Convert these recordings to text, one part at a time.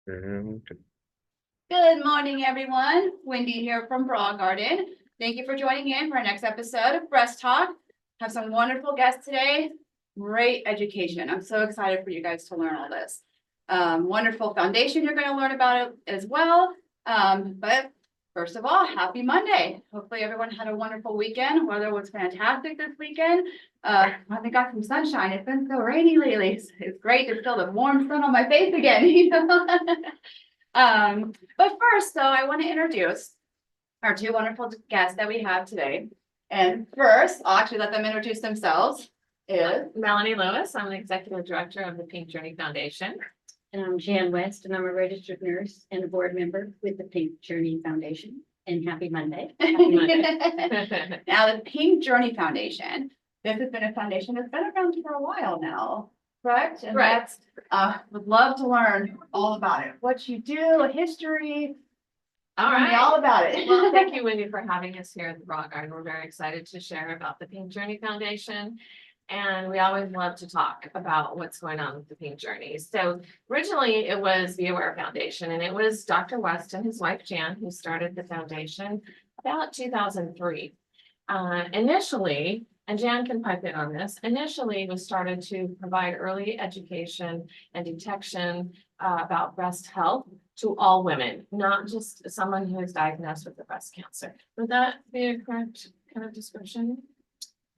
And Good morning, everyone. Wendy here from Broad Garden. Thank you for joining in for our next episode of Breast Talk. Have some wonderful guests today. Great education. I'm so excited for you guys to learn all this. Wonderful foundation you're going to learn about it as well. But first of all, happy Monday. Hopefully everyone had a wonderful weekend. Weather was fantastic this weekend. I got some sunshine. It's been so rainy lately. It's great to feel the warm sun on my face again. You know? But first, though, I want to introduce our two wonderful guests that we have today. And first, I'll actually let them introduce themselves. Is Melanie Lewis. I'm the executive director of the Pink Journey Foundation. And I'm Jan West, and I'm a registered nurse and a board member with the Pink Journey Foundation. And happy Monday. Happy Monday. Now the Pink Journey Foundation. This has been a foundation that's been around for a while now, correct? And Right. that's would love to learn all about it. What you do, history. All Tell me right. all about it. Well, thank you, Wendy, for having us here at the Broad Garden. We're very excited to share about the Pink Journey Foundation. And we always love to talk about what's going on with the Pink Journey. So originally it was the Aware Foundation, and it was Dr. West and his wife Jan who started the foundation about 2003. Initially, and Jan can pipe in on this, initially it was started to provide early education and detection about breast health to all women, not just someone who is diagnosed with the breast cancer. Would that be a correct kind of description?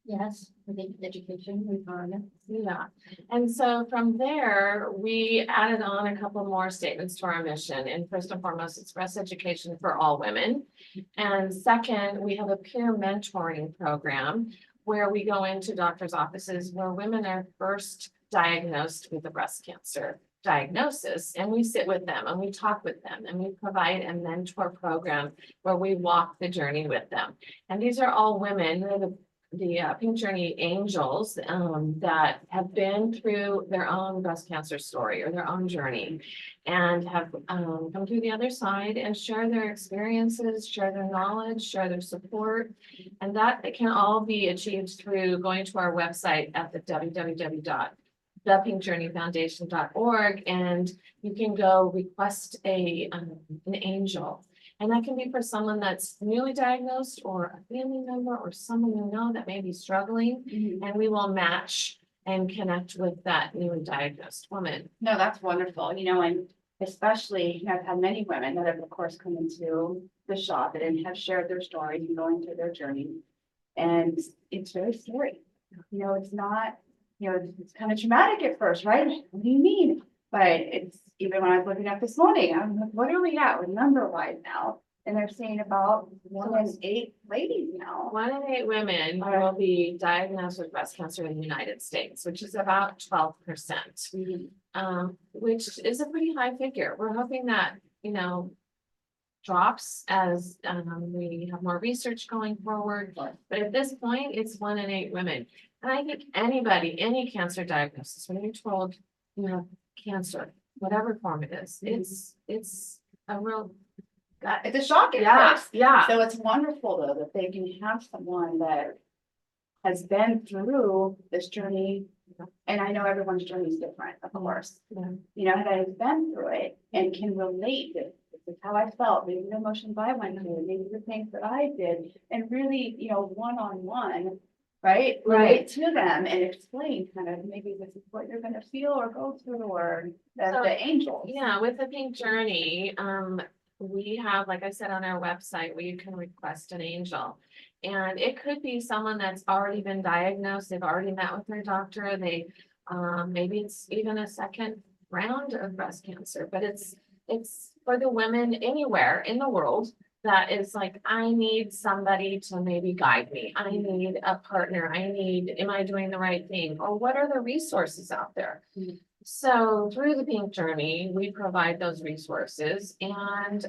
Yes, I think education, we've learned. Yeah, and so from there, we added on a couple more statements to our mission. And first and foremost, it's breast education for all women. And second, we have a peer mentoring program where we go into doctors' offices where women are first diagnosed with a breast cancer diagnosis, and we sit with them and we talk with them and we provide a mentor program where we walk the journey with them. And these are all women, they're the Pink Journey angels that have been through their own breast cancer story or their own journey and have come through the other side and share their experiences, share their knowledge, share their support. And that can all be achieved through going to our website at the www.thepinkjourneyfoundation.org, and you can go request an angel. And that can be for someone that's newly diagnosed or a family member or someone you know that may be struggling. And we will match and connect with that newly diagnosed woman. No, that's wonderful, you know, and especially, you know, I've had many women that have, of course, come into the shop and have shared their stories and going through their journey. And it's very scary. You know, it's not, you know, it's kind of traumatic at first, right? What do you mean? But it's, even when I was looking up this morning, I'm like, what are we at with number-wise now? And they're saying about 1 in 8 ladies now. 1 in 8 women will be diagnosed with breast cancer in the United States, which is about 12%. Which is a pretty high figure. We're hoping that, you know, drops as we have more research going forward. But at this point, it's 1 in 8 women. And I think anybody, any cancer diagnosis, when you're told you have cancer, whatever form it is, it's a real, It's a shock at yeah, first. yeah. So it's wonderful though that they can have someone that has been through this journey. And I know everyone's journey is different, of course. Yeah. You know, that has been through it and can relate. This is how I felt, maybe the emotions I went through, maybe the things that I did, and really, you know, one-on-one, right? Relate to them and explain kind of maybe this is what you're gonna feel or go through, or the angels. Yeah, with the Pink Journey, we have, like I said, on our website where you can request an angel. And it could be someone that's already been diagnosed, they've already met with their doctor, they maybe it's even a second round of breast cancer, but it's for the women anywhere in the world that is like, I need somebody to maybe guide me. I need a partner. Am I doing the right thing? Or what are the resources out there? So through the Pink Journey, we provide those resources and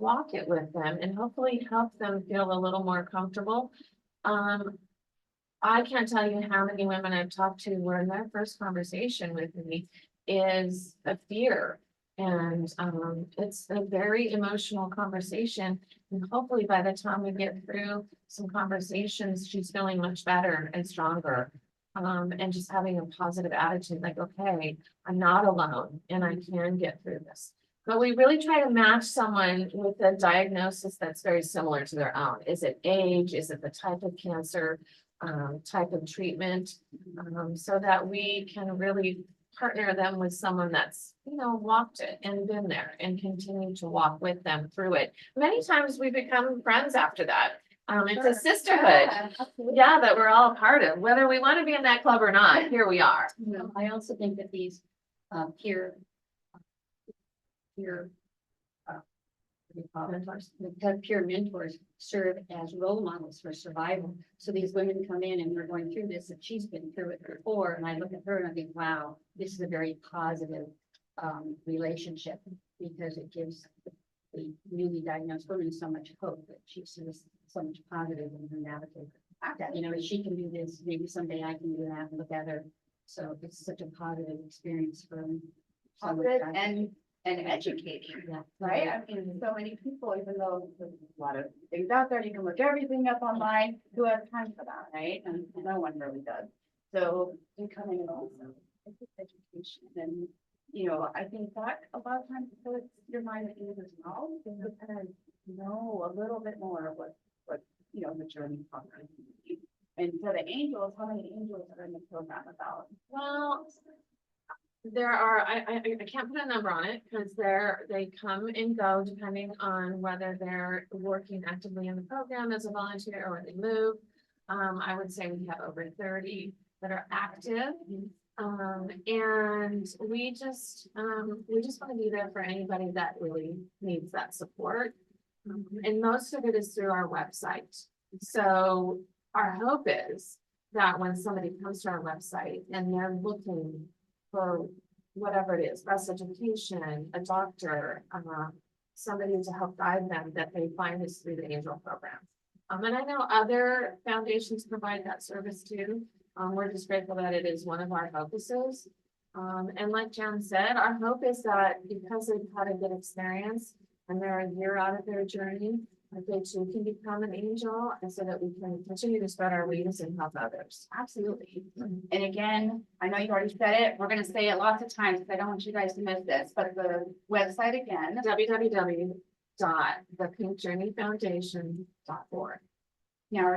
walk it with them and hopefully help them feel a little more comfortable. I can't tell you how many women I've talked to where in their first conversation with me is a fear. And it's a very emotional conversation. And hopefully by the time we get through some conversations, she's feeling much better and stronger. And just having a positive attitude, like, okay, I'm not alone and I can get through this. But we really try to match someone with a diagnosis that's very similar to their own. Is it age? Is it the type of cancer, type of treatment? So that we can really partner them with someone that's, walked it and been there and continue to walk with them through it. Many times we become friends after that. It's a sisterhood. Yeah, absolutely. Yeah, that we're all a part of, whether we want to be in that club or not, here we are. I also think that these peer what do you call it? Mentors. The peer mentors serve as role models for survival. So these women come in and we're going through this, and she's been through it before, and I look at her and I think, wow, this is a very positive relationship, because it gives the newly diagnosed woman so much hope that she sees so much positive in her navigate. That, if she can do this, maybe someday I can do that and look at her. So it's such a positive experience for me. Positive and educating, Yeah. right? I mean, so many people, even though there's a lot of things out there, you can look everything up online, who has time for that, right? And no one really does. So you come in and also, it's just education, and, I think that a lot of times puts your mind at ease as well, because you kind of know a little bit more of what, the journey program. And so the angels, how many angels are in the program about? Well, there are, I can't put a number on it because they come and go depending on whether they're working actively in the program as a volunteer or they move. I would say we have over 30 that are active. And we just want to be there for anybody that really needs that support. And most of it is through our website. So our hope is that when somebody comes to our website and they're looking for whatever it is, breast education, a doctor, somebody to help guide them, that they find us through the Angel program. And I know other foundations provide that service too. We're just grateful that it is one of our focuses. And like Jan said, our hope is that because they've had a good experience and they're a year out of their journey, that they too can become an angel, and so that we can continue to spread our wings and help others. Absolutely. And again, I know you've already said it, we're gonna say it lots of times, because I don't want you guys to miss this, but the website again. www.thepinkjourneyfoundation.org. Now,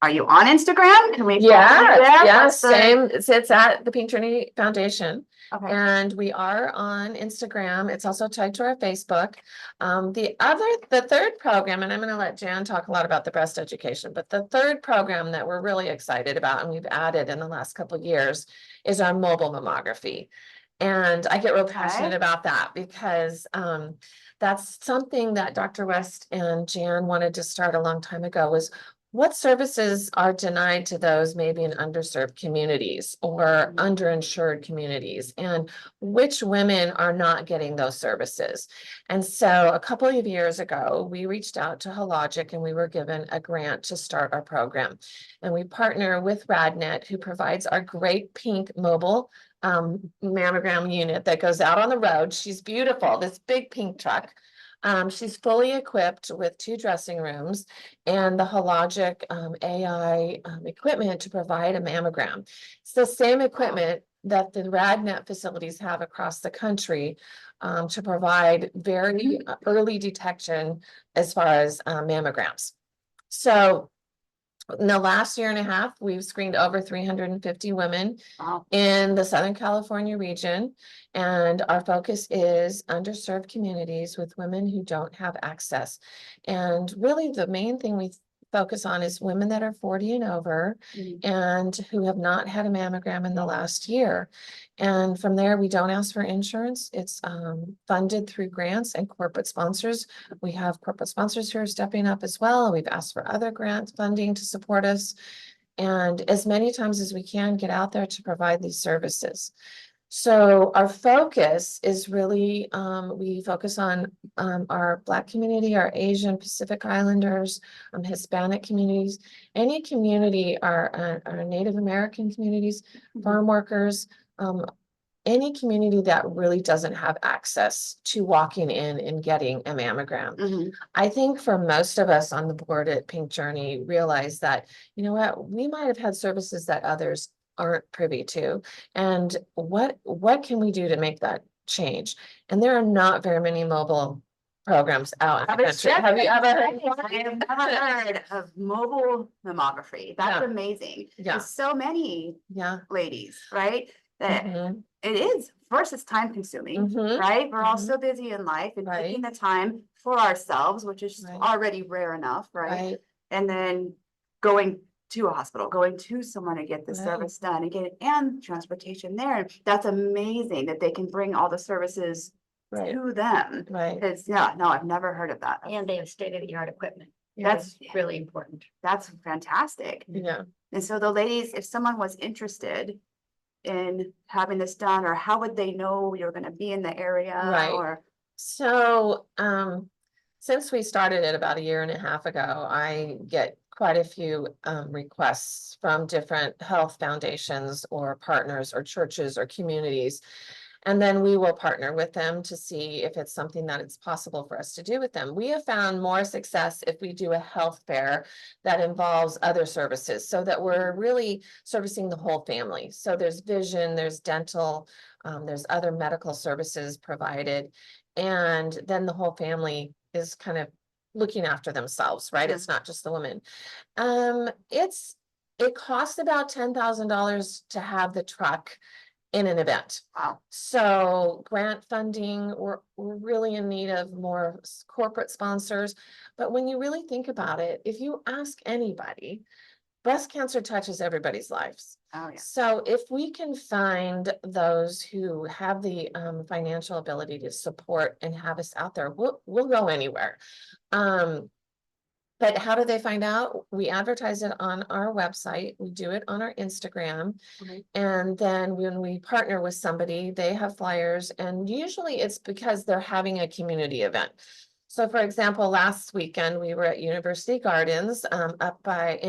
are you on Instagram? Can we? follow you there? Yeah, What's the- same. It's at the Pink Journey Foundation. Okay. And we are on Instagram. It's also tied to our Facebook. The third program, and I'm going to let Jan talk a lot about the breast education, but the third program that we're really excited about and we've added in the last couple of years is our mobile mammography. And I get real passionate about that because that's something that Dr. West and Jan wanted to start a long time ago, was what services are denied to those maybe in underserved communities or underinsured communities, and which women are not getting those services. And so a couple of years ago, we reached out to Hologic and we were given a grant to start our program. And we partner with RadNet, who provides our great pink mobile mammogram unit that goes out on the road. She's beautiful, this big pink truck. She's fully equipped with 2 dressing rooms and the Hologic AI equipment to provide a mammogram. It's the same equipment that the RadNet facilities have across the country to provide very early detection as far as mammograms. So in the last year and a half, we've screened over 350 women in the Southern California region. And our focus is underserved communities with women who don't have access. And really the main thing we focus on is women that are 40 and over and who have not had a mammogram in the last year. And from there, we don't ask for insurance. It's funded through grants and corporate sponsors. We have corporate sponsors who are stepping up as well. We've asked for other grant funding to support us. And as many times as we can, get out there to provide these services. So our focus is really, we focus on our Black community, our Asian Pacific Islanders, Hispanic communities, any community, our Native American communities, farm workers, any community that really doesn't have access to walking in and getting a mammogram. I think for most of us on the board at Pink Journey realize that, you know what, we might have had services that others aren't privy to, and what can we do to make that change. And there are not very many mobile programs out in I the was country. just Have you gonna ever say, heard? I have never heard of mobile mammography. That's Yeah. amazing. Yeah. There's so many Yeah. ladies, right? That Mhm. it is, first, it's time consuming, Mhm. right? We're all Mhm. so busy in life and Right. taking the time for ourselves, which is Right. already rare enough, right? Right. And then going to a hospital, going to someone to get the Right. service done and get it and transportation there. That's amazing that they can bring all the services Right. to them. Right. It's, yeah, no, I've never heard of that. And they have state-of-the-art equipment. That's Really important. That's fantastic. Yeah. And so the ladies, if someone was interested in having this done, or how would they know you're gonna be in the area? Right. Or, So, since we started it about a year and a half ago, I get quite a few requests from different health foundations or partners or churches or communities. And then we will partner with them to see if it's something that it's possible for us to do with them. We have found more success if we do a health fair that involves other services, so that we're really servicing the whole family. So there's vision, there's dental, there's other medical services provided. And then the whole family is kind of looking after themselves, right? Mhm. It's not just the women. It costs about $10,000 to have the truck in an event. wow, So grant funding, we're really in need of more corporate sponsors. But when you really think about it, if you ask anybody, breast cancer touches everybody's lives. oh, yeah. So if we can find those who have the financial ability to support and have us out there, we'll go anywhere. But how do they find out? We advertise it on our website. We do it on our Instagram. Okay. And then when we partner with somebody, they have flyers, and usually it's because they're having a community event. So for example, last weekend, we were at University Gardens, up by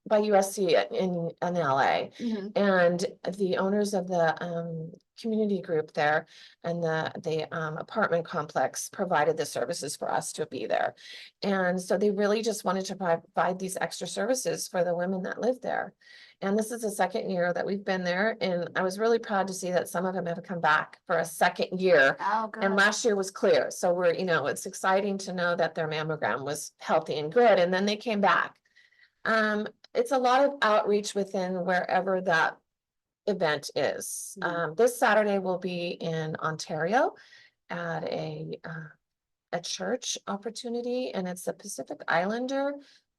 USC in LA. Mhm. And the owners of the, community group there and the apartment complex provided the services for us to be there. And so they really just wanted to provide these extra services for the women that live there. And this is the second year that we've been there, and I was really proud to see that some of them have come back for a second year. Oh, And good. last year was clear, so we're, it's exciting to know that their mammogram was healthy and good, and then they came back. It's a lot of outreach within wherever that event is. Mhm. This Saturday will be in Ontario at a church opportunity, and it's a Pacific Islander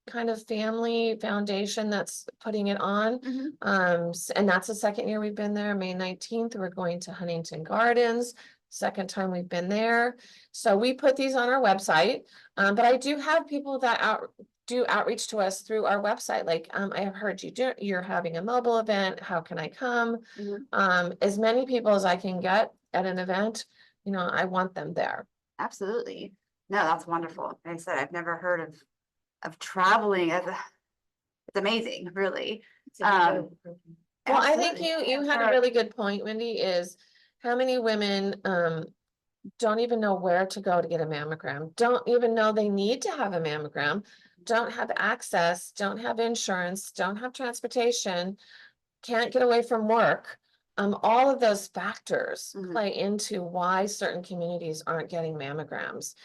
kind of family foundation that's putting it on. Mhm. And that's the second year we've been there. May 19th, we're going to Huntington Gardens. Second time we've been there. So we put these on our website. But I do have people that do outreach to us through our website. Like, I have heard you're having a mobile event. How can I come? Mhm. As many people as I can get at an event, I want them there. Absolutely. No, that's wonderful. Like I said, I've never heard of traveling as a, it's amazing, really. It's a Um, Well, I think absolutely. you had a really good point, Wendy, is how many women don't even know where to go to get a mammogram, don't even know they need to have a mammogram, don't have access, don't have insurance, don't have transportation, can't get away from work. All of those factors Mhm. play into why certain communities aren't getting mammograms.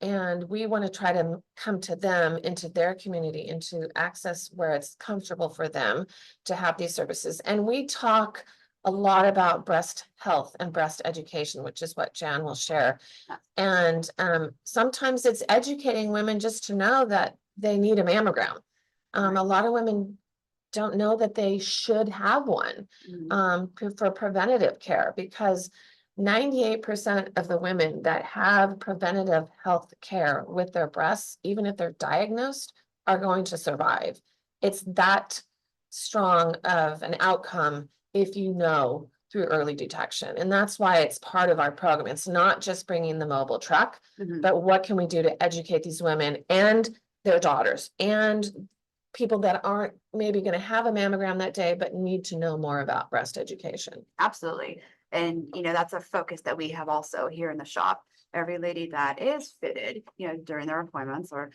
And we want to try to come to them, into their community, into access where it's comfortable for them to have these services. And we talk a lot about breast health and breast education, which is what Jan will share. And sometimes it's educating women just to know that they need a mammogram. A lot of women don't know that they should have one Mhm. for preventative care, because 98% of the women that have preventative health care with their breasts, even if they're diagnosed, are going to survive. It's that strong of an outcome if you know through early detection. And that's why it's part of our program. It's not just bringing the mobile truck, Mhm. but what can we do to educate these women and their daughters and people that aren't maybe going to have a mammogram that day, but need to know more about breast education. Absolutely. And, that's a focus that we have also here in the shop. Every lady that is fitted, during their appointments, or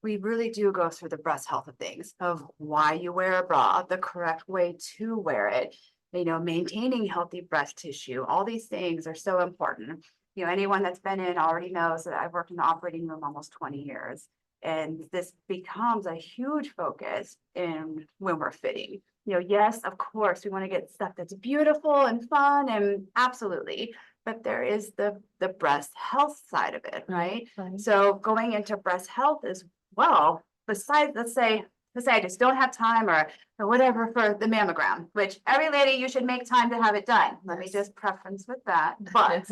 we really do go through the breast health of things, of why you wear a bra, the correct way to wear it. maintaining healthy breast tissue. All these things are so important. Anyone that's been in already knows that I've worked in the operating room almost 20 years. And this becomes a huge focus when we're fitting. Yes, of course, we want to get stuff that's beautiful and fun, and absolutely. But there is the breast health side of it, right? So going into breast health as well, besides, let's say I just don't have time or whatever for the mammogram, which every lady, you should make time to have it done. Let me just preference with that. But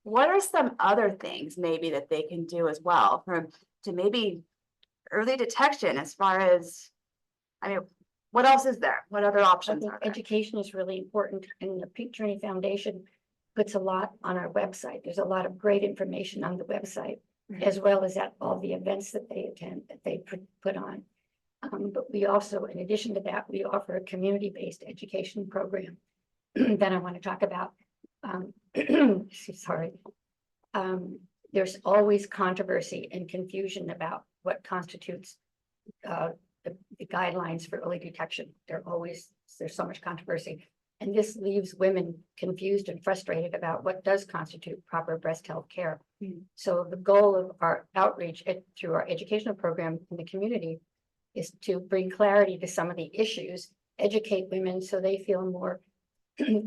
what are some other things maybe that they can do as well to maybe early detection as far as, what else is there? What other I options think are there? education is really important, and the Peak Journey Foundation puts a lot on our website. There's a lot of great information on the website, as well as at all the events that they attend, that they put on. But we also, in addition to that, we offer a community-based education program that I want to talk about. Sorry. There's always controversy and confusion about what constitutes the guidelines for early detection. There's so much controversy. And this leaves women confused and frustrated about what does constitute proper breast health care. So the goal of our outreach through our educational program in the community is to bring clarity to some of the issues, educate women so they feel more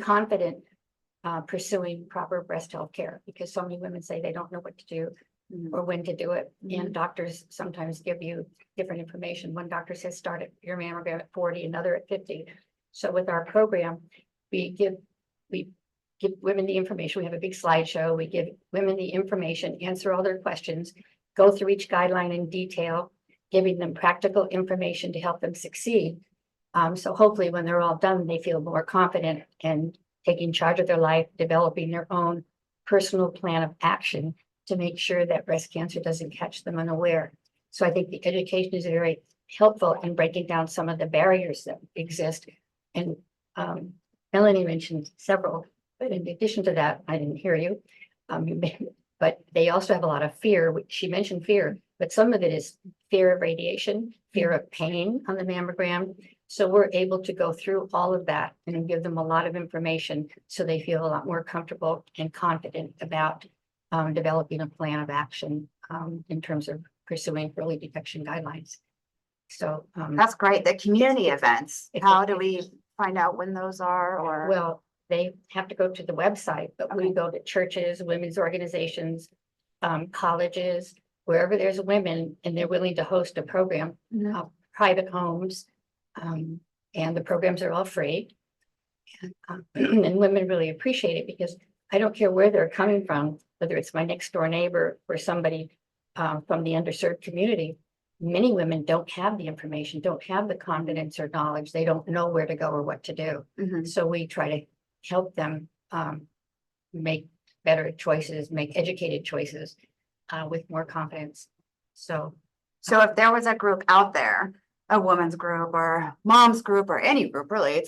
confident pursuing proper breast health care, because so many women say they don't know what to do or when to do it. And doctors sometimes give you different information. One doctor says start at your mammogram at 40, another at 50. So with our program, we give women the information. We have a big slideshow. We give women the information, answer all their questions, go through each guideline in detail, giving them practical information to help them succeed. So hopefully when they're all done, they feel more confident and taking charge of their life, developing their own personal plan of action to make sure that breast cancer doesn't catch them unaware. So I think the education is very helpful in breaking down some of the barriers that exist. And Melanie mentioned several, but in addition to that, I didn't hear you. But they also have a lot of fear. She mentioned fear, but some of it is fear of radiation, fear of pain on the mammogram. So we're able to go through all of that and give them a lot of information so they feel a lot more comfortable and confident about developing a plan of action in terms of pursuing early detection guidelines. So That's great. The community events, how do we find out when those are, or? Well, they have to go to the website, but we Okay. go to churches, women's organizations, colleges, wherever there's women and they're willing to host a program, private homes. And the programs are all free. And women really appreciate it because I don't care where they're coming from, whether it's my next door neighbor or somebody from the underserved community. Many women don't have the information, don't have the confidence or knowledge. They don't know where to go or what to do. So we try to help them make better choices, make educated choices with more confidence. So if there was a group out there, a women's group or mom's group or any group really,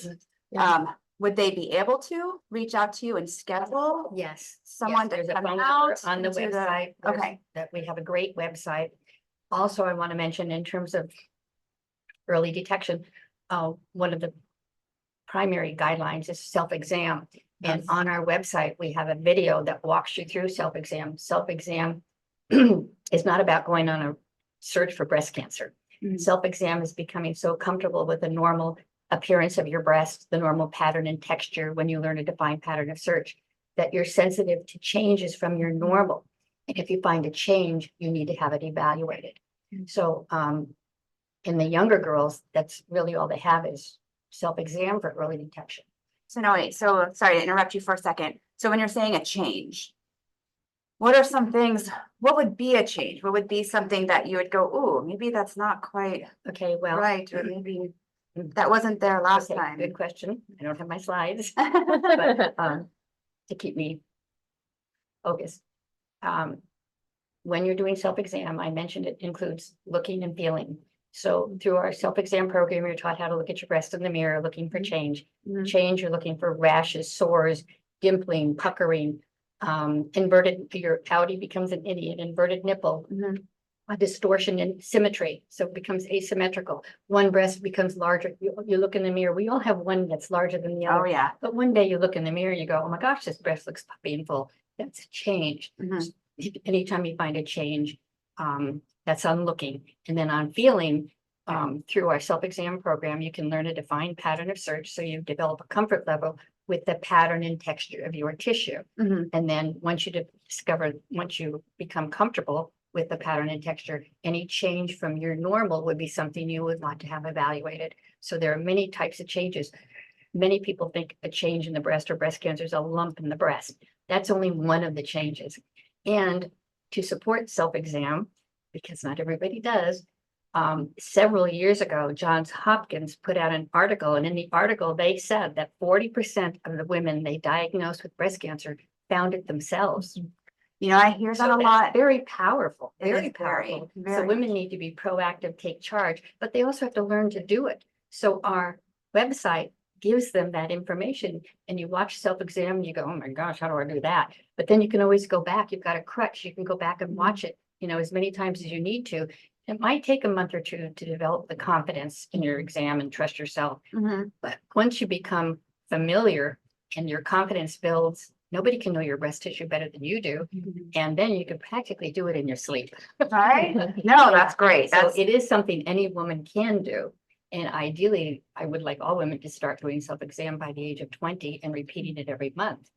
would they be able to reach out to you and schedule yes, someone there's to a come phone number out on the to website. Okay. That we have a great website. Also, I want to mention in terms of early detection, one of the primary guidelines is self-exam. And on our website, we have a video that walks you through self-exam. Self-exam is not about going on a search for breast cancer. Self-exam is becoming so comfortable with the normal appearance of your breast, the normal pattern and texture when you learn a defined pattern of search, that you're sensitive to changes from your normal. And if you find a change, you need to have it evaluated. So in the younger girls, that's really all they have is self-exam for early detection. So no, wait, so sorry to interrupt you for a second. So when you're saying a change, what are some things, what would be a change? What would be something that you would go, oh, maybe that's not quite Okay, well. right, or maybe that wasn't there last Okay, time. good question. I don't have my slides, but to keep me focused. When you're doing self-exam, I mentioned it includes looking and feeling. So through our self-exam program, you're taught how to look at your breast in the mirror, looking for change. Change, you're looking for rashes, sores, dimpling, puckering, inverted, your outie becomes an idiot, inverted nipple. a distortion in symmetry, so it becomes asymmetrical. One breast becomes larger. You look in the mirror, we all have one that's larger than the Oh, other. yeah. But one day you look in the mirror, you go, oh my gosh, this breast looks puffy and full. That's a change. Mhm. Anytime you find a change, that's on looking. And then on feeling, through our self-exam program, you can learn a defined pattern of search. So you develop a comfort level with the pattern and texture of your tissue. Mhm. And then once you once you become comfortable with the pattern and texture, any change from your normal would be something you would want to have evaluated. So there are many types of changes. Many people think a change in the breast or breast cancer is a lump in the breast. That's only one of the changes. And to support self-exam, because not everybody does, several years ago, Johns Hopkins put out an article, and in the article, they said that 40% of the women they diagnosed with breast cancer found it themselves. You know, I hear that So a that's lot. very powerful, It is very very, powerful. So very. women need to be proactive, take charge, but they also have to learn to do it. So our website gives them that information, and you watch self-exam and you go, oh my gosh, how do I do that? But then you can always go back. You've got a crutch. You can go back and watch it, as many times as you need to. It might take a month or two to develop the confidence in your exam and trust yourself. Mhm. But once you become familiar and your confidence builds, nobody can know your breast tissue better than you do. And then you can practically do it in your sleep. Right? No, that's great. So That's, it is something any woman can do. And ideally, I would like all women to start doing self-exam by the age of 20 and repeating it every month.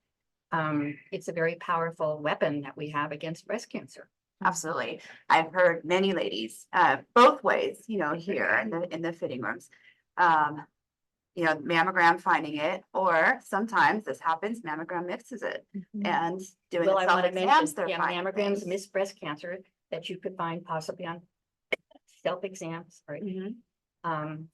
It's a very powerful weapon that we have against breast cancer. absolutely. I've heard many ladies, both ways, here in the fitting rooms. Mammogram finding it, or sometimes this happens, mammogram mixes it and doing Well, the I want to mention, self-exams, they're yeah, finding mammograms things. miss breast cancer that you could find possibly on self-exams, right? Mhm.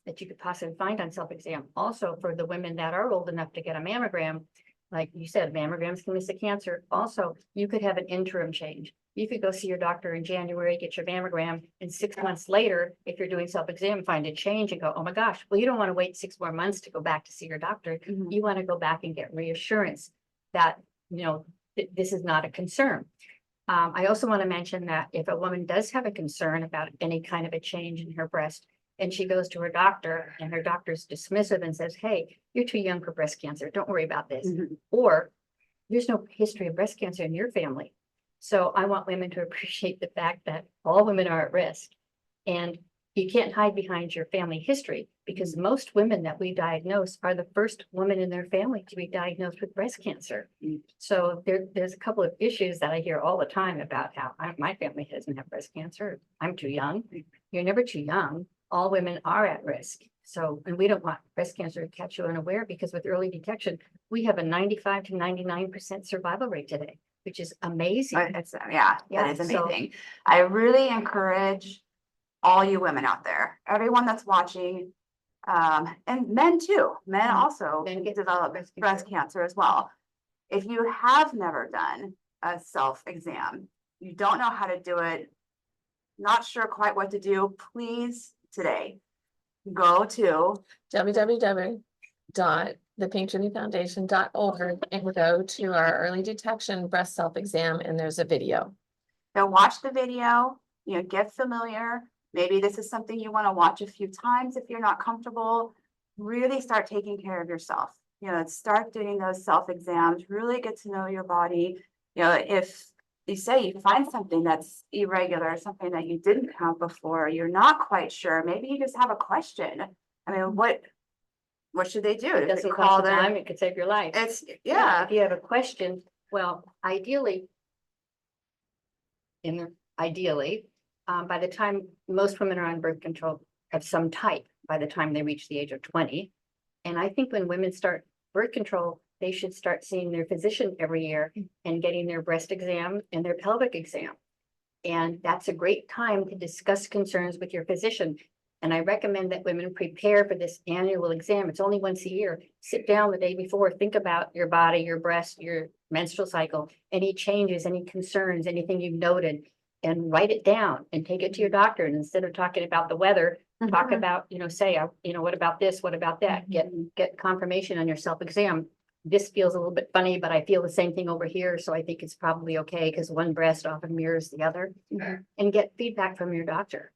That you could possibly find on self-exam. Also, for the women that are old enough to get a mammogram, like you said, mammograms can miss the cancer. Also, you could have an interim change. You could go see your doctor in January, get your mammogram, and 6 months later, if you're doing self-exam, find a change and go, oh my gosh, well, you don't want to wait 6 more months to go back to see your doctor. Mhm. You want to go back and get reassurance that, this is not a concern. I also want to mention that if a woman does have a concern about any kind of a change in her breast, and she goes to her doctor and her doctor's dismissive and says, hey, you're too young for breast cancer. Don't worry about this. Mhm. Or there's no history of breast cancer in your family. So I want women to appreciate the fact that all women are at risk. And you can't hide behind your family history, because most women that we diagnose are the first woman in their family to be diagnosed with breast cancer. Mm. So there's a couple of issues that I hear all the time about how my family doesn't have breast cancer. I'm too young. You're never too young. All women are at risk. So, and we don't want breast cancer to catch you unaware, because with early detection, we have a 95 to 99% survival rate today, which is amazing. But it's, yeah, Yeah, that is so- amazing. I really encourage all you women out there, everyone that's watching, and men too. Men Mhm. also Men get develop breast breast cancer as well. If you have never done a self-exam, you don't know how to do it, not sure quite what to do, please today go to www.thepinkjudyfoundation.org and go to our early detection breast self-exam, and there's a video. watch the video, get familiar. Maybe this is something you want to watch a few times if you're not comfortable. Really start taking care of yourself. Start doing those self-exams, really get to know your body. If you say you find something that's irregular, something that you didn't have before, you're not quite sure, maybe you just have a question. I mean, what should they do? It doesn't cost a dime, it could save your life. It's, If yeah. you have a question, well, ideally, by the time most women are on birth control of some type, by the time they reach the age of 20. And I think when women start birth control, they should start seeing their physician every year and getting their breast exam and their pelvic exam. And that's a great time to discuss concerns with your physician. And I recommend that women prepare for this annual exam. It's only once a year. Sit down the day before, think about your body, your breast, your menstrual cycle, any changes, any concerns, anything you've noted, and write it down and take it to your doctor. And instead of talking about the weather, talk Mhm. about, say, what about this? What about that? Get confirmation on your self-exam. this feels a little bit funny, but I feel the same thing over here, so I think it's probably okay, because one breast often mirrors the other. And get feedback from your doctor.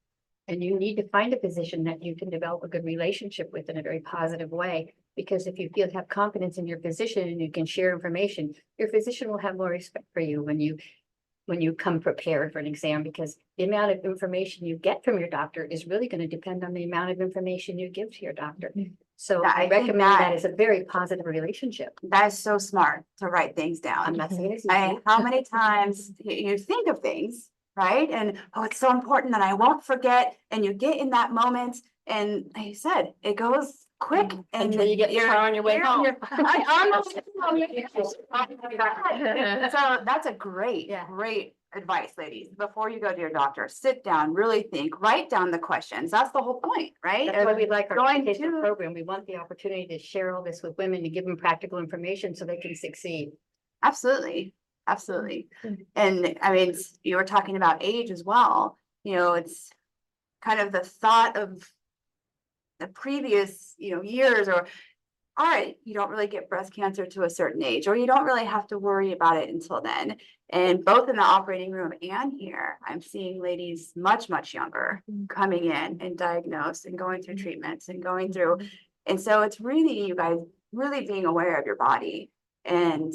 And you need to find a physician that you can develop a good relationship with in a very positive way. Because if you have confidence in your physician and you can share information, your physician will have more respect for you when you come prepared for an exam, because the amount of information you get from your doctor is really going to depend on the amount of information you give to your doctor. So Yeah, I I think recommend that- that as a very positive relationship. That is so smart to write things I'm down. not saying it's I, easy. how many times you think of things, right? And, oh, it's so important that I won't forget, and you get in that moment, and like you said, it goes quick. And Until you get in the you're- car on your way you're- home. you're- I almost. So that's a great, Yeah. great advice, ladies. Before you go to your doctor, sit down, really think, write down the questions. That's the whole point, right? That's why we like our Going educational to- program. We want the opportunity to share all this with women, to give them practical information so they can succeed. Absolutely, absolutely. Mhm. And I mean, you were talking about age as well, it's kind of the thought of the previous, years, or, all right, you don't really get breast cancer to a certain age, or you don't really have to worry about it until then. And both in the operating room and here, I'm seeing ladies much, much younger coming in and diagnosed and going through treatments and going through. And so it's really, you guys really being aware of your body, and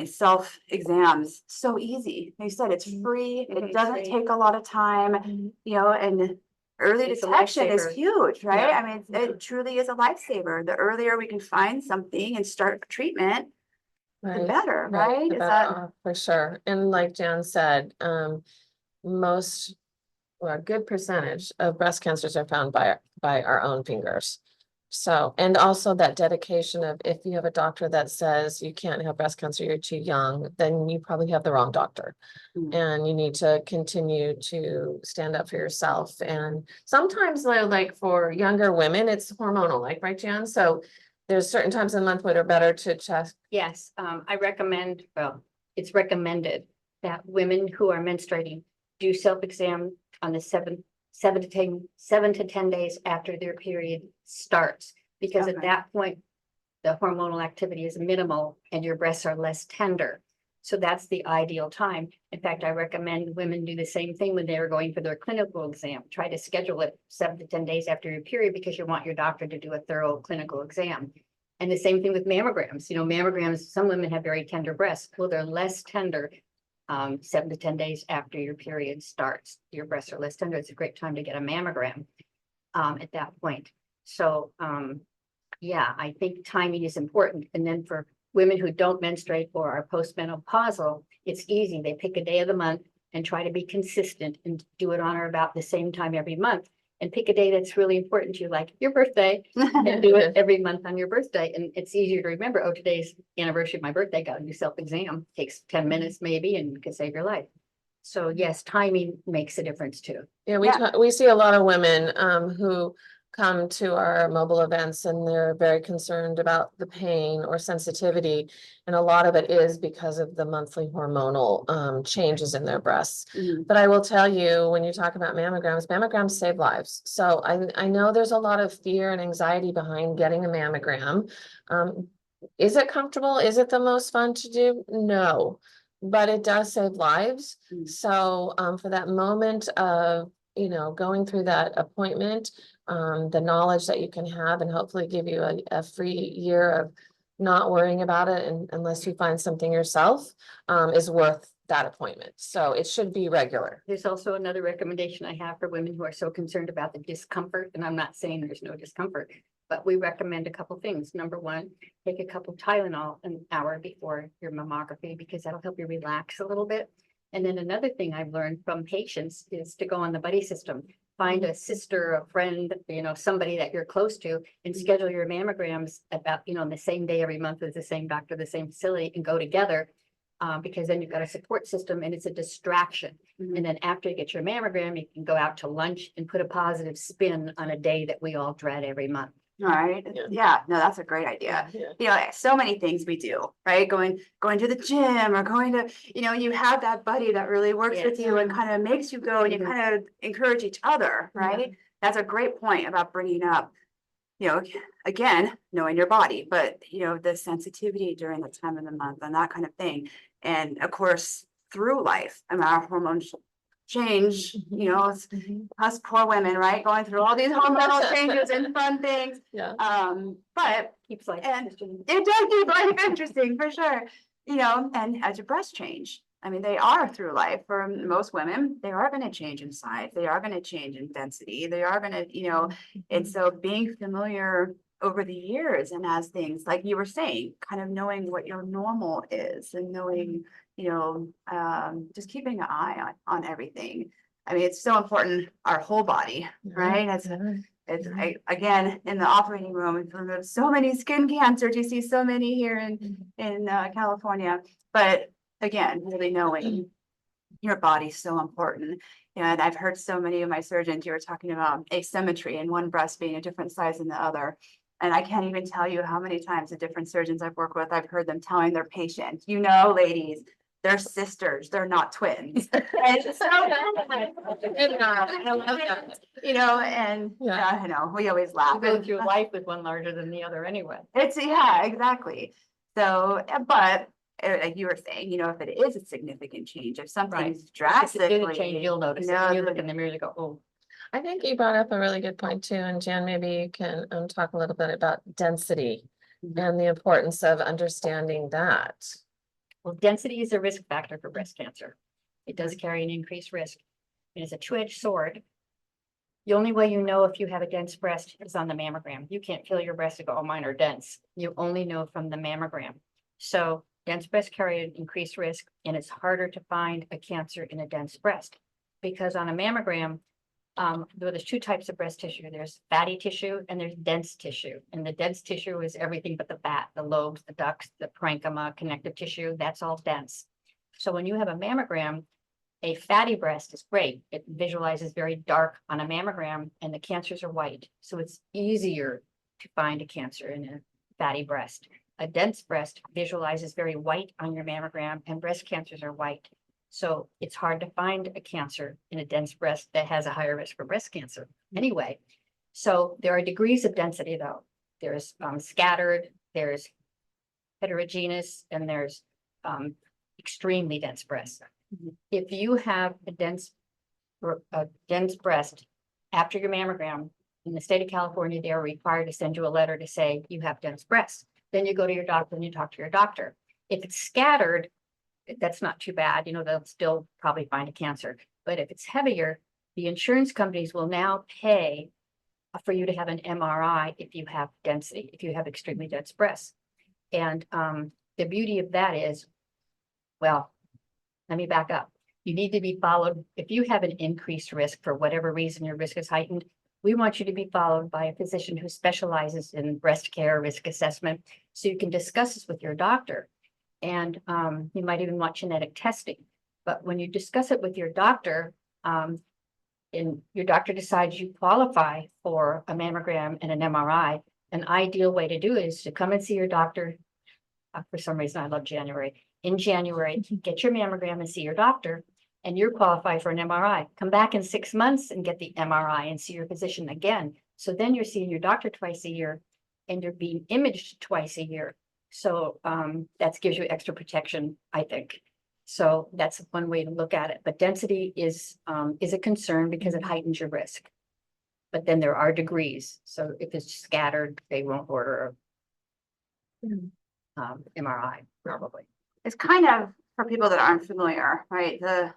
self exams, so easy. They said it's free. Mhm. It doesn't take a lot of time, and early It's a detection is lifesaver. huge, right? Yeah. I mean, it truly is a lifesaver. The earlier we can find something and start treatment, the Right. better, right? the Is better that, off, for sure. And like Jan said, most, or a good percentage of breast cancers are found by our own fingers. So, and also that dedication of, if you have a doctor that says you can't have breast cancer, you're too young, then you probably have the wrong doctor. Mm. And you need to continue to stand up for yourself. And sometimes, like for younger women, it's hormonal, like, right, Jan? So there's certain times in the month where they're better to check. Yes, I recommend, well, it's recommended that women who are menstruating do self-exam on the 7 to 10 days after their period starts. Because at Okay. that point, the hormonal activity is minimal and your breasts are less tender. So that's the ideal time. In fact, I recommend women do the same thing when they're going for their clinical exam. Try to schedule it 7 to 10 days after your period, because you want your doctor to do a thorough clinical exam. And the same thing with mammograms. Mammograms, some women have very tender breasts. Well, they're less tender 7 to 10 days after your period starts. Your breasts are less tender. It's a great time to get a mammogram at that point. So yeah, I think timing is important. And then for women who don't menstruate or are postmenopausal, it's easy. They pick a day of the month and try to be consistent and do it on or about the same time every month. And pick a day that's really important to you, like your birthday, and do it every month on your birthday. And it's easier to remember, oh, today's anniversary of my birthday, got to do self-exam. Takes 10 minutes maybe and could save your life. So yes, timing makes a difference too. Yeah, Yeah. we see a lot of women who come to our mobile events, and they're very concerned about the pain or sensitivity. And a lot of it is because of the monthly hormonal changes in their breasts. Mhm. But I will tell you, when you talk about mammograms save lives. So I know there's a lot of fear and anxiety behind getting a mammogram. Is it comfortable? Is it the most fun to do? No, but it does save lives. Mm. So for that moment of, going through that appointment, the knowledge that you can have, and hopefully give you a free year of not worrying about it, and unless you find something yourself, is worth that appointment. So it should be regular. There's also another recommendation I have for women who are so concerned about the discomfort, and I'm not saying there's no discomfort, but we recommend a couple things. Number one, take a couple Tylenol an hour before your mammography, because that'll help you relax a little bit. And then another thing I've learned from patients is to go on the buddy system. Find a sister, a friend, somebody that you're close to, and schedule your mammograms about, on the same day every month with the same doctor, the same facility, and go together. Because then you've got a support system and it's a distraction. Mhm. And then after you get your mammogram, you can go out to lunch and put a positive spin on a day that we all dread every month. All right. Yeah. Yeah, no, that's a great idea. So many things we do, right? Going to the gym, or going to, you have that buddy that really works with you and kind of makes you go, and you Mhm. kind of encourage each other, right? That's a great point about bringing up you know, again, knowing your body, but the sensitivity during the time of the month and that kind of thing. And of course, through life, I mean, our hormones change, it's us poor women, right? Going through all these hormonal changes and fun things. Yeah. But Keeps life And- interesting. it does keep life interesting for sure, and as your breasts change, I mean, they are through life for most women, they are going to change in size, they are going to change in density, they are going to, and so being familiar over the years and as things like you were saying, kind of knowing what your normal is and knowing, just keeping an eye on everything. I mean, it's so important, our whole body, right? Again, in the operating room, we've removed so many skin cancers. You see so many here in California. But again, really knowing your body's so important. And I've heard so many of my surgeons, you were talking about asymmetry and one breast being a different size than the other. And I can't even tell you how many times the different surgeons I've worked with, I've heard them telling their patients, ladies, they're sisters, they're not twins. And so, I love that. And I know we always laugh. You go through life with one larger than the other anyway. Yeah, exactly. So, but like you were saying, if it is a significant change, if something's If it drastically did change, you'll notice it. When you look in the mirror, you go, oh. I think you brought up a really good point too, and Jan, maybe you can talk a little bit about density and the importance of understanding that. Well, density is a risk factor for breast cancer. It does carry an increased risk. It is a two-edged sword. The only way you know if you have a dense breast is on the mammogram. You can't feel your breast and go, oh, mine are dense. You only know from the mammogram. So dense breasts carry an increased risk, and it's harder to find a cancer in a dense breast because on a mammogram, there's two types of breast tissue. There's fatty tissue and there's dense tissue. And the dense tissue is everything but the fat, the lobes, the ducts, the parenchyma, connective tissue, that's all dense. So when you have a mammogram, a fatty breast is great. It visualizes very dark on a mammogram and the cancers are white. So it's easier to find a cancer in a fatty breast. A dense breast visualizes very white on your mammogram and breast cancers are white. So it's hard to find a cancer in a dense breast that has a higher risk for breast cancer. Anyway, so there are degrees of density though. There's scattered, there's heterogeneous, and there's extremely dense breasts. If you have a dense breast after your mammogram, in the state of California, they are required to send you a letter to say you have dense breasts. Then you go to your doctor and you talk to your doctor. If it's scattered, that's not too bad. They'll still probably find a cancer. But if it's heavier, the insurance companies will now pay for you to have an MRI if you have density, if you have extremely dense breasts. And the beauty of that is, well, let me back up. You need to be followed. If you have an increased risk for whatever reason, your risk is heightened, we want you to be followed by a physician who specializes in breast care risk assessment. So you can discuss this with your doctor. And you might even want genetic testing. But when you discuss it with your doctor, and your doctor decides you qualify for a mammogram and an MRI, an ideal way to do it is to come and see your doctor. For some reason, I love January. In January, get your mammogram and see your doctor, and you're qualified for an MRI. Come back in 6 months and get the MRI and see your physician again. So then you're seeing your doctor twice a year, and you're being imaged twice a year. So that gives you extra protection, I think. So that's one way to look at it. But density is a concern because it heightens your risk. But then there are degrees. So if it's scattered, they won't order MRI probably. It's kind of, for people that aren't familiar, right? The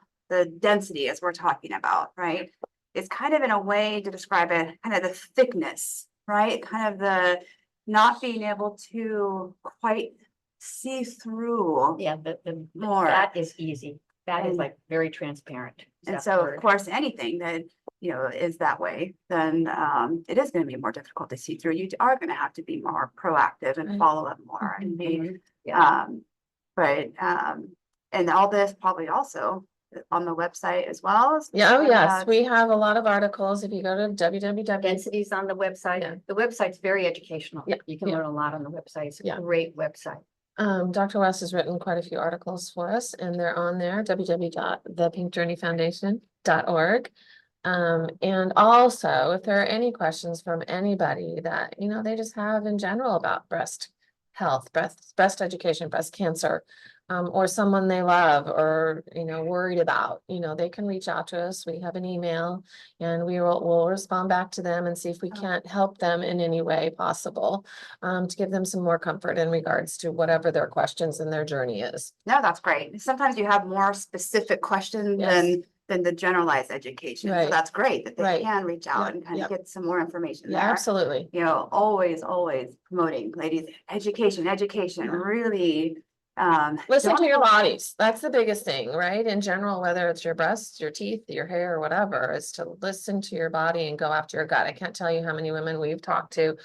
density as we're talking about, right? It's kind of in a way to describe it, kind of the thickness, right? Kind of the not being able to quite see through. Yeah, the More. that is easy. That is And- like very transparent. Is And that so, the of word? course, anything that, is that way, then it is going to be more difficult to see through. You are going to have to be more proactive and Right. follow up more and be, Mhm. Yeah. and all this probably also on the website as well. Yeah, oh Or, yes, we have a lot of articles. If you go to www. Densities on the website. Yeah. The website's very educational. Yeah, You can yeah. learn a lot on the website. It's a Yeah. great website. Dr. West has written quite a few articles for us and they're on there, www.thepinkjourneyfoundation.org. And also, if there are any questions from anybody that, you know, they just have in general about breast health, breast education, breast cancer, or someone they love or, you know, worried about, you know, they can reach out to us. We have an email and we'll respond back to them and see if we can't help them in any way possible, to give them some more comfort in regards to whatever their questions and their journey is. No, that's great. Sometimes you have more specific questions Yes. than the generalized education. So Right. that's great that they Right. can reach out Yep, and kind yep. of get some more information Yeah, there. absolutely. You know, always promoting ladies, education, Yeah. really. Listen don't to your feel- bodies. That's the biggest thing, right? In general, whether it's your breasts, your teeth, your hair, or whatever, is to listen to your body and go after your gut. I can't tell you how many women we've talked to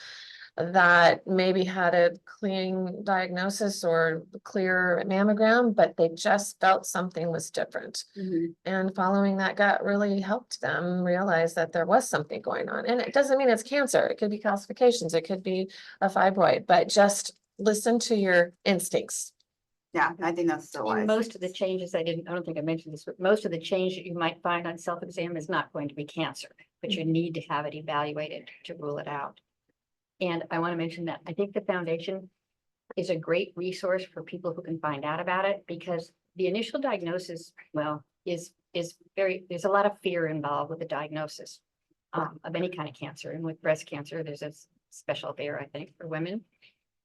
that maybe had a clean diagnosis or clear mammogram, but they just felt something was different. Mhm. And following that gut really helped them realize that there was something going on. And it doesn't mean it's cancer. It could be calcifications. It could be a fibroid, but just listen to your instincts. Yeah, I think that's so And wise. most of the changes, I don't think I mentioned this, but most of the change that you might find on self-exam is not going to be cancer, but you need to have it evaluated to rule it out. And I want to mention that I think the foundation is a great resource for people who can find out about it, because the initial diagnosis, well, is there's a lot of fear involved with the diagnosis of any kind of cancer. And with breast cancer, there's a special fear, I think, for women.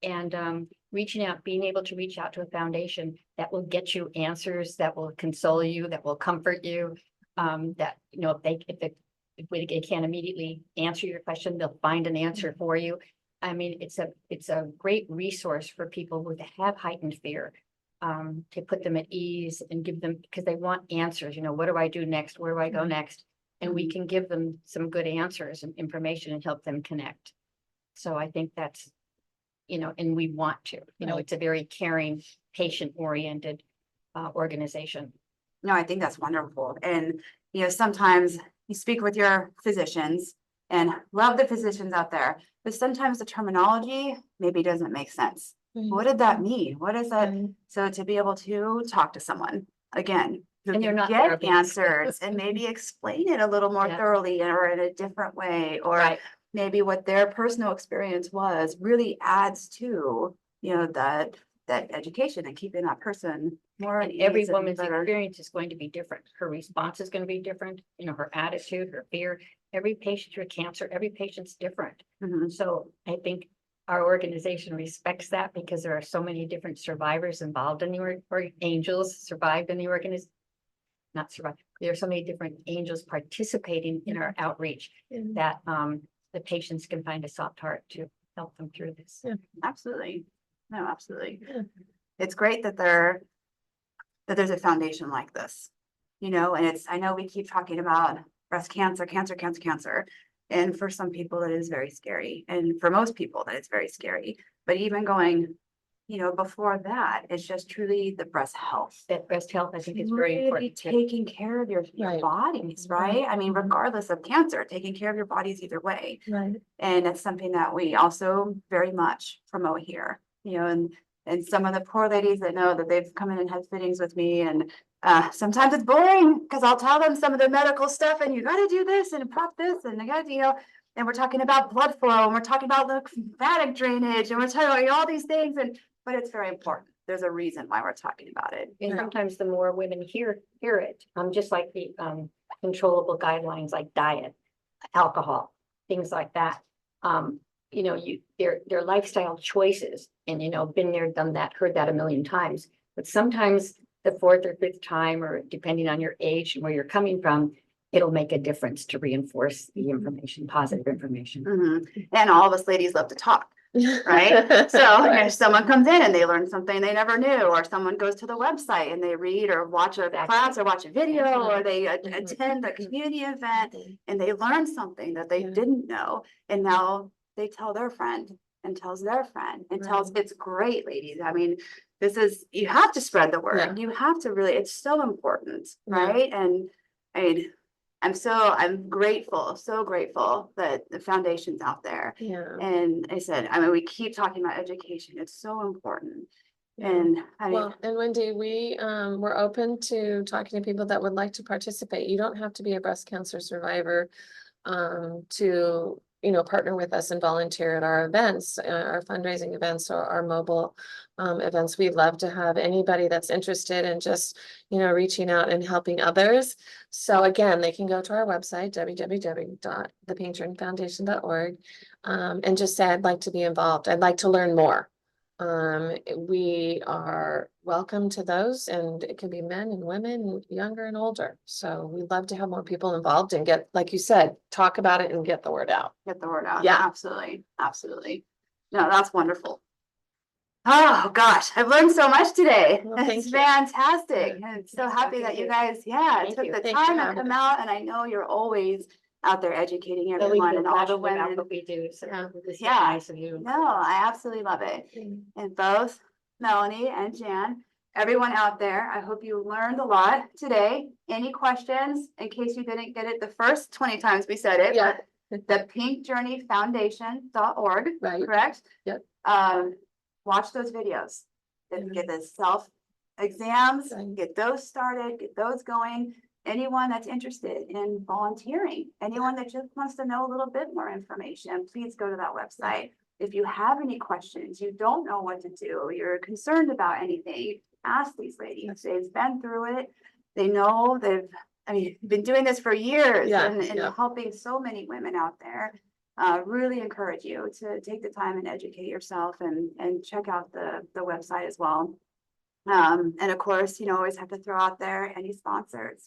And reaching out, being able to reach out to a foundation that will get you answers, that will console you, that will comfort you. That, you know, if they can't immediately answer your question, they'll find an answer for you. I mean, it's a great resource for people who have heightened fear. To put them at ease and give them, because they want answers, you know, what do I do next? Where do I go next? And we can give them some good answers and information and help them connect. So I think that's, you know, and we want to, you know, Right. it's a very caring, patient-oriented organization. No, I think that's wonderful. And, you know, sometimes you speak with your physicians and love the physicians out there, but sometimes the terminology maybe doesn't make sense. What did that mean? What is that? Right. So to be able to talk to someone again, who And they're can not get therapists. answers and maybe explain it a little more Yeah. thoroughly or in a different way, or Right. maybe what their personal experience was really adds to, you know, that education and keeping that person more at And every ease and woman's better. experience is going to be different. Her response is going to be different, you know, her attitude, her fear. Every patient with cancer, every patient's different. Mhm. So I think our organization respects that, because there are so many different survivors involved in the or angels survived in the organization. Not survived. There are so many different angels participating in our outreach that the patients can find a soft heart to help them through this. Yeah. Absolutely. No, absolutely. Yeah. It's great that there's a foundation like this, you know, and I know we keep talking about breast cancer. And for some people that is very scary. And for most people that it's very scary, but even going, you know, before that, it's just truly the breast health. That breast health, I think, is very Really important too. taking care of your Right. bodies, Right. right? I mean, Mhm. regardless of cancer, taking care of your bodies either way. Right. And it's something that we also very much promote here, you know, and some of the poor ladies that know that they've come in and had fittings with me, and sometimes it's boring because I'll tell them some of the medical stuff and you gotta do this and pop this and you gotta, you know, and we're talking about blood flow and we're talking about lymphatic drainage and we're talking about, you know, all these things, but it's very important. There's a reason why we're talking about it. And Right. sometimes the more women hear it, just like the controllable guidelines like diet, alcohol, things like that. You know, their lifestyle choices, and you know, been there, done that, heard that a million times. But sometimes the fourth or fifth time, or depending on your age and where you're coming from, it'll make a difference to reinforce the information, positive information. Mhm. And all of us ladies love to talk. Right? So Right. if someone comes in and they learn something they never knew, or someone goes to the website and they read or watch a Exactly. class or watch a video, or they Mhm. attend a community event Mhm. and they learn something that they Yeah. didn't know, and now they tell their friend and tells their friend and tells, Right. it's great, ladies. I mean, you have to spread the word. Yeah. You have to really, it's so important, Yeah. right? And I mean, I'm grateful, so grateful that the foundation's out there. Yeah. And I said, I mean, we keep talking about education. It's so important. Yeah. And I mean, Well, and Wendy, we're open to talking to people that would like to participate. You don't have to be a breast cancer survivor to, partner with us and volunteer at our events, our fundraising events or our mobile events. We'd love to have anybody that's interested in just, reaching out and helping others. So again, they can go to our website, www.thepinkjourneyfoundation.org, and just say, I'd like to be involved. I'd like to learn more. We are welcome to those, and it can be men and women, younger and older. So we'd love to have more people involved and get, like you said, talk about it and get the word out. get the word out. Yeah. Absolutely, absolutely. No, that's wonderful. Oh, gosh, I've learned so much today. Well, thank It's you. fantastic. Yeah. And I'm so Nice happy talking that to you you. guys, Thank took you. the Thanks for time to having come us. out, and I know you're always out there educating But we everyone feel and all the passionate about women. what we do, so Yeah. this is Yeah. nice of you. No, I absolutely love it. And both Melanie and Jan, everyone out there, I hope you learned a lot today. Any questions, in case you didn't get it the first 20 times we said it? Yeah. The pinkjourneyfoundation.org, Right. correct? Yep. Watch those videos. Yeah. Get the self exams, Right. get those started, get those going. Anyone that's interested in volunteering, anyone that just wants to know a little bit more information, please go to that website. If you have any questions, you don't know what to do, you're concerned about anything, ask these ladies. They've been through it. They know been doing this for years Yeah, and yeah. helping so many women out there. Really encourage you to take the time and educate yourself and check out the website as well. And of course, always have to throw out there any sponsors,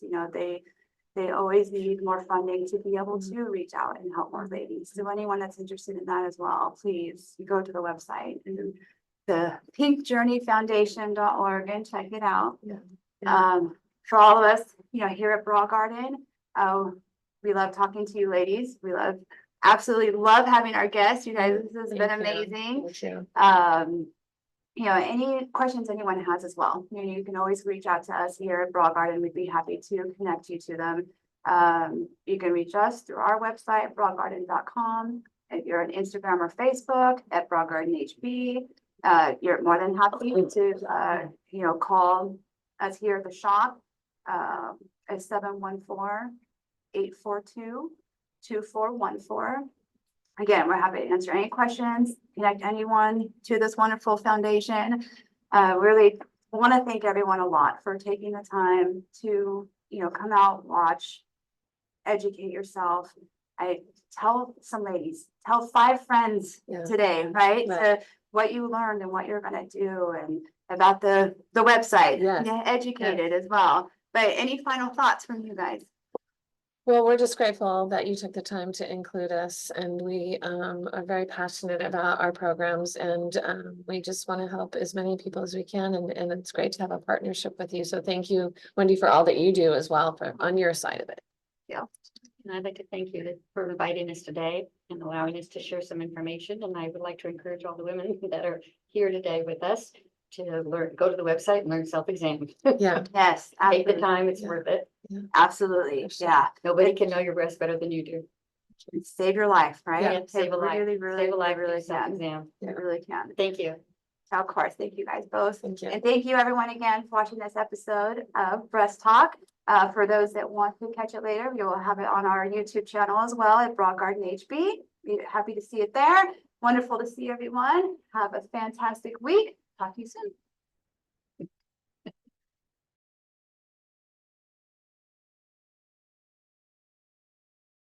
they always need more funding to be able to reach out and help more ladies. So anyone that's interested in that as well, please go to the website and the pinkjourneyfoundation.org and check it out. Yeah. For all of us, here at Bra Garden, we love talking to you ladies. We absolutely love having our guests. You guys, this has been Thank you. amazing. Thank you. Any questions anyone has as well, you can always reach out to us here at Bra Garden. We'd be happy to connect you to them. You can reach us through our website, bragarden.com. If you're on Instagram or Facebook at bragardenhb, you're more than happy to, call us here at the shop at 714-842-2414. Again, we're happy to answer any questions, connect anyone to this wonderful foundation. Really want to thank everyone a lot for taking the time to, come out, watch, educate yourself. I tell some ladies, tell 5 friends Yeah. today, right? Right. To what you learned and what you're going to do and about the website. Yes. Get educated as well. But any final thoughts from you guys? Well, we're just grateful that you took the time to include us, and we are very passionate about our programs, and we just want to help as many people as we can, and it's great to have a partnership with you. So thank you, Wendy, for all that you do as well on your side of it. And I'd like to thank you for inviting us today and allowing us to share some information. And I would like to encourage all the women that are here today with us to go to the website and learn self-exam. Yeah. Yes, Take the absolutely. time, it's Yeah. worth it. Absolutely. Yeah. Nobody can know your breast better than you do. Save your life, right? Yeah, It save a life. really, really, Save a life, really do can. self-exam. Yeah. It really can. Thank you. Of course. Thank you guys both. Thank you. And thank you everyone again for watching this episode of Breast Talk. For those that want to catch it later, we will have it on our YouTube channel as well at Bra Garden HB. Be happy to see it there. Wonderful to see everyone. Have a fantastic week. Talk to you soon.